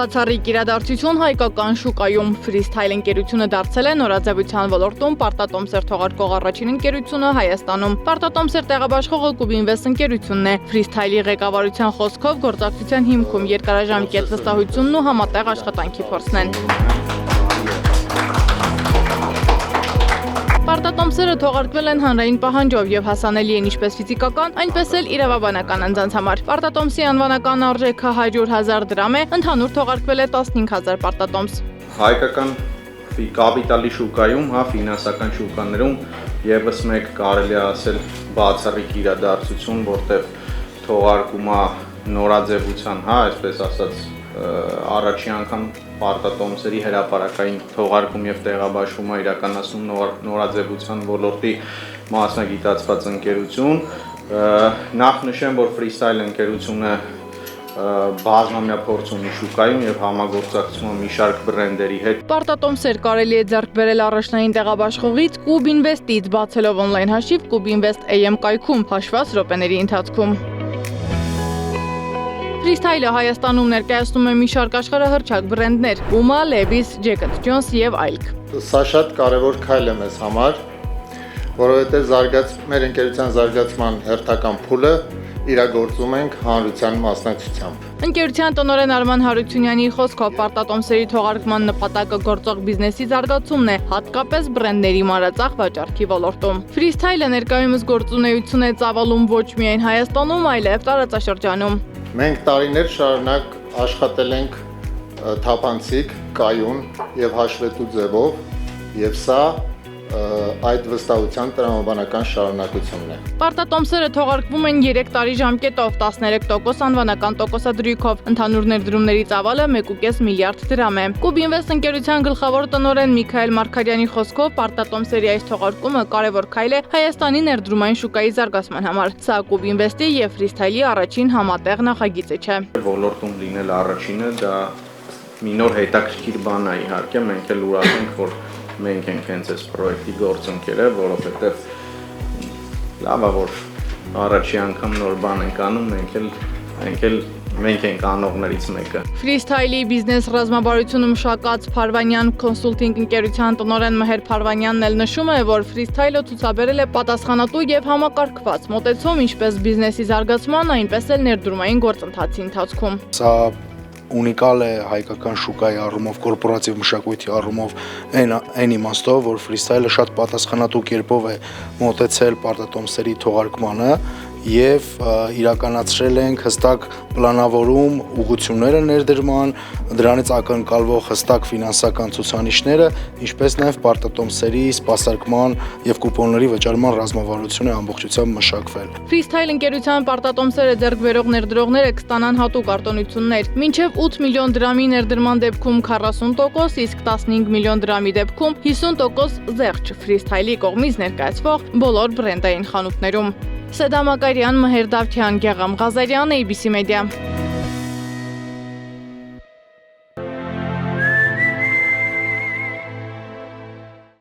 Բացառիկ իրադարձություն հայկական շուկայում Freestyle ընկերությունը դարձել է նորաձևության ոլորտում պարտատոմսեր թողարկող առաջին ընկերությունը Հայաստանում։ Պարտատոմսեր տեղաբաշխողը Cubinvest ընկերությունն է։ Freestyle-ի ղեկավարության խոսքով գործակցության հիմքում երկարաժամկետ վստահությունն ու համատեղ աշխատանքի փորձն են։ Պարտատոմսերը թողարկվել են հանրային պահանջով եւ հասանելի են ինչպես ֆիզիկական, այնպես էլ իրավաբանական անձանց համար։ Պարտատոմսի անվանական արժեքը 100,000 դրամ է, ընդհանուր թողարկվել է 15,000 պարտատոմս։ Հայկական կապիտալի շուկայում, ֆինանսական շուկաներում եւս մեկ կարելի է ասել բացառիկ իրադարձություն, որտեղ թողարկումը նորաձևության, այսպես ասած, առաջին անգամ պարտատոմսերի հրապարակային թողարկում եւ տեղաբաշխում է իրականացնում նորաձևության ոլորտի մասնագիտացված ընկերություն։ Նախ նշեմ, որ Freestyle ընկերությունը բազմամյա փորձ ունի շուկայում եւ համագործակցում մի շարք բրենդերի հետ։ Պարտատոմսեր կարելի է ձեռք բերել առաջնային տեղաբաշխողից Cubinvest-ից, բացելով on-line հաշիվ Cubinvest AM կայքում հաշված րոպեների ընթացքում։ Freestyle-ը Հայաստանում ներկայացնում է մի շարք աշխարհահռչակ բրենդներ՝ Puma, Levi's, Jack & Jones եւ այլք։ Սա շատ կարևոր քայլ է մեզ համար, որովհետեւ մեր ընկերության զարգացման հերթական փուլը իրագործում ենք հանրության մասնակցությամբ։ Ընկերության տնօրեն Արման Հարությունյանի խոսքով պարտատոմսերի թողարկման նպատակը գործող բիզնեսի զարգացումն է, հատկապես բրենդների մանրածախ վաճառքի ոլորտում։ Freestyle-ը ներկայումս գործունեություն է ծավալում ոչ միայն Հայաստանում, այլև տարածաշրջանում։ Մենք տարիներ շարունակ աշխատել ենք թափանցիկ, կայուն եւ հաշվետու ձևով եւ սա այդ վստահության տրամաբանական շարունակությունն է։ Պարտատոմսերը թողարկվում են 3 տարի ժամկետով, 13% անվանական տոկոսադրույքով, ընդհանուր ներդրումների ծավալը 1.5 միլիարդ դրամ է։ Cubinvest ընկերության գլխավոր տնօրեն Միքայել Մարգարյանի խոսքով պարտատոմսերի այս թողարկումը կարևոր քայլ է Հայաստանի ներդրումային շուկայի զարգացման համար։ Սա Cubinvest-ի եւ Freestyle-ի առաջին համատեղ նախագիծը չէ։ Ոլորտում լինել առաջինը դա մի նոր հետաքրքիր բան է իհարկե, մենք էլ ուրախ ենք, որ մենք ենք հենց այս պրոյեկտի գործընկերը, որովհետև լավ է, որ առաջի անգամ նոր բան ենք անում, մենք ենք անողներից մեկը։ Freestyle-ի բիզնես ռազմավարությունը մշակած Փարվանյան Consulting ընկերության տնօրեն Մհեր Փարվանյանն էլ նշում է, որ Freestyle-ը ցուցաբերել է պատասխանատու եւ համակարգված մոտեցում ինչպես բիզնեսի զարգացման, այնպես էլ ներդրումային գործընթացի ընթացքում։ Սա ունիկալ է հայկական շուկայի առումով, կորպորատիվ մշակույթի առումով այն իմաստով, որ Freestyle-ը շատ պատասխանատու կերպով է մոտեցել պարտատոմսերի թողարկմանը եւ իրականացրել ենք հստակ պլանավորում, ուղղությունները ներդրման, դրանից ակնկալվող հստակ ֆինանսական ցուցանիշները, ինչպես նաեւ պարտատոմսերի սպասարկման եւ կուպոնների վճարման ռազմավարությունը ամբողջությամբ մշակվել։ Freestyle ընկերության պարտատոմսերը ձեռք բերող ներդրողները կստանան հատուկ արտոնություններ, մինչև 8 միլիոն դրամի ներդրման դեպքում 40%, իսկ 15 միլիոն դրամի դեպքում 50% զեղչ Freestyle-ի կողմից ներկայացվող բոլոր բրենդային խանութներում։ Սեդա Մակարյան, Մհեր Դավթյան, Գեղամ Ղազարյան, ABC Media։